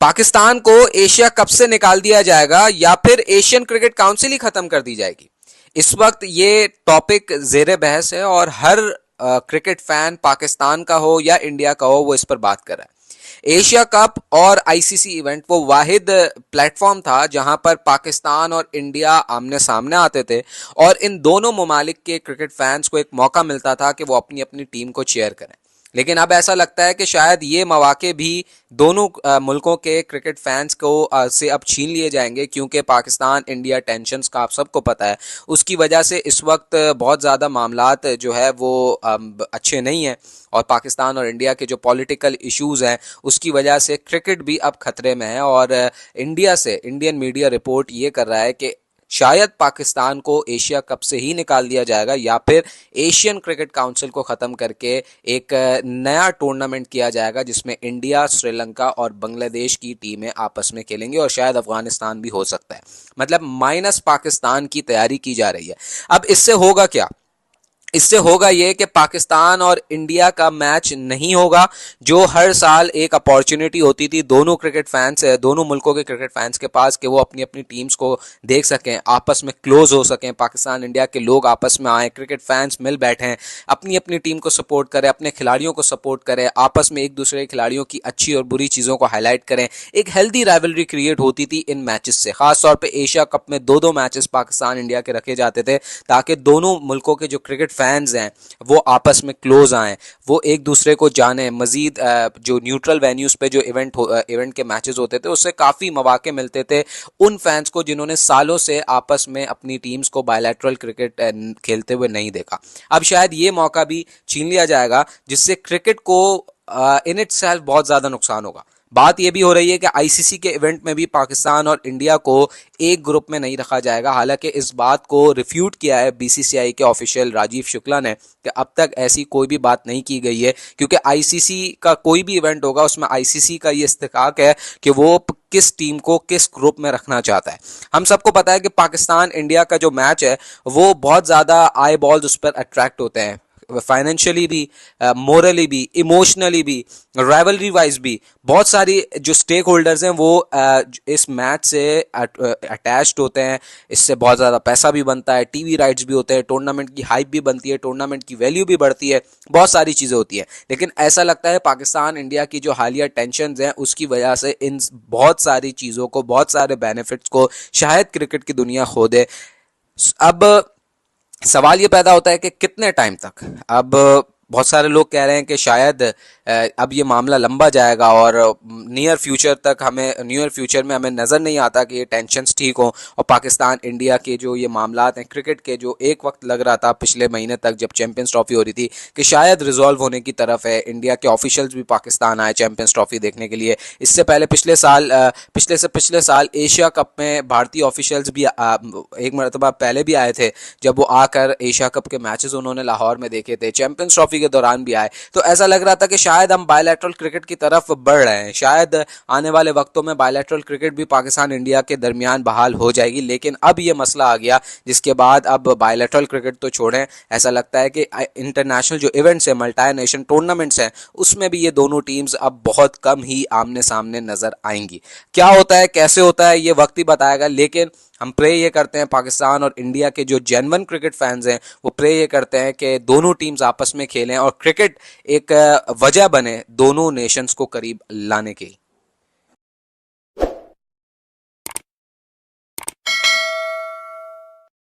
पाकिस्तान को Asia cup से निकाल दिया जाएगा या फिर एशियन क्रिकेट काउंसिल ही खत्म कर दी जाएगी। इस वक्त ये टॉपिक जेरे बहस है और हर क्रिकेट फैन पाकिस्तान का हो या इंडिया का हो वो इस पर बात कर रहा है। एशिया कप और आईसीसी इवेंट वो वाहिद प्लेटफॉर्म था जहां पर पाकिस्तान और इंडिया आमने सामने आते थे और इन दोनों ममालिक के क्रिकेट फैंस को एक मौका मिलता था कि वो अपनी अपनी टीम को चीयर करें। लेकिन अब ऐसा लगता है कि शायद ये मौके भी दोनों मुल्कों के क्रिकेट फैंस को से अब छीन लिए जाएंगे, क्योंकि पाकिस्तान इंडिया टेंशन्स का आप सबको पता है, उसकी वजह से इस वक्त बहुत ज़्यादा मामलात जो है वो अच्छे नहीं हैं और पाकिस्तान और इंडिया के जो पॉलिटिकल इश्यूज़ हैं उसकी वजह से क्रिकेट भी अब खतरे में है। और इंडिया से इंडियन मीडिया रिपोर्ट ये कर रहा है कि शायद पाकिस्तान को एशिया कप से ही निकाल दिया जाएगा या फिर एशियन क्रिकेट काउंसिल को ख़त्म करके एक नया टूर्नामेंट किया जाएगा जिसमें इंडिया, श्रीलंका और बांग्लादेश की टीमें आपस में खेलेंगी और शायद अफगानिस्तान भी हो सकता है। मतलब माइनस पाकिस्तान की तैयारी की जा रही है। अब इससे होगा क्या? इससे होगा ये कि पाकिस्तान और इंडिया का मैच नहीं होगा, जो हर साल एक अपॉर्चुनिटी होती थी दोनों क्रिकेट फैंस, दोनों मुल्कों के क्रिकेट फैंस के पास कि वो अपनी अपनी टीम्स को देख सकें, आपस में क्लोज हो सकें, पाकिस्तान इंडिया के लोग आपस में आए, क्रिकेट फैंस मिल बैठें, अपनी अपनी टीम को सपोर्ट करें, अपने खिलाड़ियों को सपोर्ट करें, आपस में एक दूसरे के खिलाड़ियों की अच्छी और बुरी चीज़ों को हाईलाइट करें। एक हेल्दी राइवलरी क्रिएट होती थी इन मैचेस से। खासतौर पर एशिया कप में दो दो मैचेस पाकिस्तान इंडिया के रखे जाते थे ताकि दोनों मुल्कों के जो क्रिकेट फैंस हैं वो आपस में क्लोज आएँ, वो एक दूसरे को जाने। मजीद जो न्यूट्रल वेन्यूज़ पे जो इवेंट के मैचेस होते थे उससे काफ़ी मौके मिलते थे उन फैंस को जिन्होंने सालों से आपस में अपनी टीम्स को बायलैटरल क्रिकेट खेलते हुए नहीं देखा। अब शायद ये मौका भी छीन लिया जाएगा जिससे क्रिकेट को इन इटसेल्फ बहुत ज़्यादा नुकसान होगा। बात यह भी हो रही है कि आईसीसी के इवेंट में भी पाकिस्तान और इंडिया को एक ग्रुप में नहीं रखा जाएगा। हालांकि इस बात को रिफ्यूट किया है बीसीसीआई के ऑफिशियल राजीव शुक्ला ने कि अब तक ऐसी कोई भी बात नहीं की गई है, क्योंकि आईसीसी का कोई भी इवेंट होगा उसमें आईसीसी का ये इस्तेकाक है कि वो किस टीम को किस ग्रुप में रखना चाहता है। हम सबको पता है कि पाकिस्तान इंडिया का जो मैच है वो बहुत ज़्यादा आई बॉल्स उस पर अट्रैक्ट होते हैं, फाइनेंशियली भी, मोरली भी, इमोशनली भी, राइवलरी वाइज भी। बहुत सारी जो स्टेक होल्डर्स हैं वो इस मैच से अटैच्ड होते हैं, इससे बहुत ज़्यादा पैसा भी बनता है, टीवी राइट्स भी होते हैं, टूर्नामेंट की हाइप भी बनती है, टूर्नामेंट की वैल्यू भी बढ़ती है, बहुत सारी चीज़ें होती हैं। लेकिन ऐसा लगता है पाकिस्तान इंडिया की जो हालिया टेंशन्स हैं उसकी वजह से इन बहुत सारी चीज़ों को, बहुत सारे बेनिफिट्स को शायद क्रिकेट की दुनिया खो दे। अब सवाल ये पैदा होता है कि कितने टाइम तक। अब बहुत सारे लोग कह रहे हैं कि शायद अब ये मामला लंबा जाएगा और नियर फ्यूचर में हमें नज़र नहीं आता कि ये टेंशन्स ठीक हों और पाकिस्तान इंडिया के जो ये मामलात हैं क्रिकेट के, जो एक वक्त लग रहा था पिछले महीने तक जब चैंपियंस ट्रॉफी हो रही थी कि शायद रिजॉल्व होने की तरफ है। इंडिया के ऑफिशियल्स भी पाकिस्तान आए चैंपियंस ट्रॉफी देखने के लिए। इससे पहले पिछले साल एशिया कप में भारतीय ऑफिशियल्स भी एक मरतबा पहले भी आए थे, जब वो आकर एशिया कप के मैचेस उन्होंने लाहौर में देखे थे, चैंपियंस ट्रॉफी के दौरान भी आए। तो ऐसा लग रहा था कि शायद हम बायलैटरल क्रिकेट की तरफ बढ़ रहे हैं, शायद आने वाले वक्तों में बायलैटरल क्रिकेट भी पाकिस्तान इंडिया के दरमियान बहाल हो जाएगी। लेकिन अब ये मसला आ गया जिसके बाद अब बायलैटरल क्रिकेट तो छोड़ें, ऐसा लगता है कि इंटरनेशनल जो इवेंट्स हैं, मल्टी नेशन टूर्नामेंट्स हैं, उसमें भी ये दोनों टीम्स अब बहुत कम ही आमने सामने नजर आएंगी। क्या होता है, कैसे होता है, ये वक्त ही बताएगा। लेकिन हम प्रे ये करते हैं, पाकिस्तान और इंडिया के जो जेन्युइन क्रिकेट फैंस हैं वो प्रे ये करते हैं कि दोनों टीम्स आपस में खेलें और क्रिकेट एक वजह बने दोनों नेशंस को करीब लाने की।